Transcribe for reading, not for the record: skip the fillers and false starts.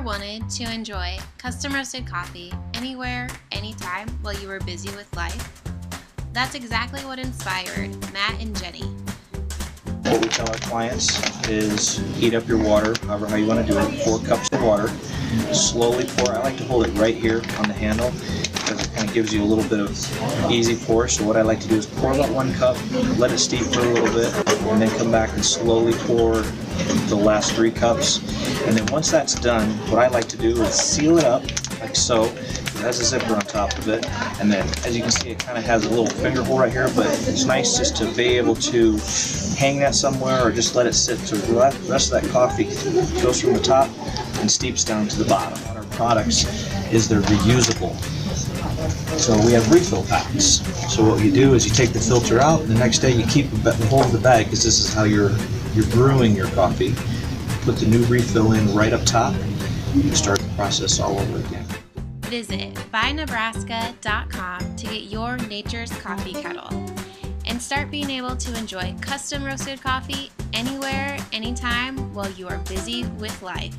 wanted to enjoy custom roasted coffee anywhere, anytime while you were busy with life? That's exactly what inspired Matt and Jenny. What we tell our clients is heat up your water, however how you want to do it, 4 cups of water, slowly pour. I like to hold it right here on the handle because it kind of gives you a little bit of easy pour. So what I like to do is pour about 1 cup, let it steep for a little bit, and then come back and slowly pour the last 3 cups. And then once that's done, what I like to do is seal it up like so. It has a zipper on top of it, and then as you can see it kind of has a little finger hole right here, but it's nice just to be able to hang that somewhere or just let it sit so the rest of that coffee goes from the top and steeps down to the bottom. On our products is they're reusable. So we have refill packs. So what you do is you take the filter out, and the next day you keep the whole of the bag, because this is how you're brewing your coffee. Put the new refill in right up top, and start the process all over again. Visit buynebraska.com to get your Nature's Coffee Kettle and start being able to enjoy custom roasted coffee anywhere, anytime while you are busy with life.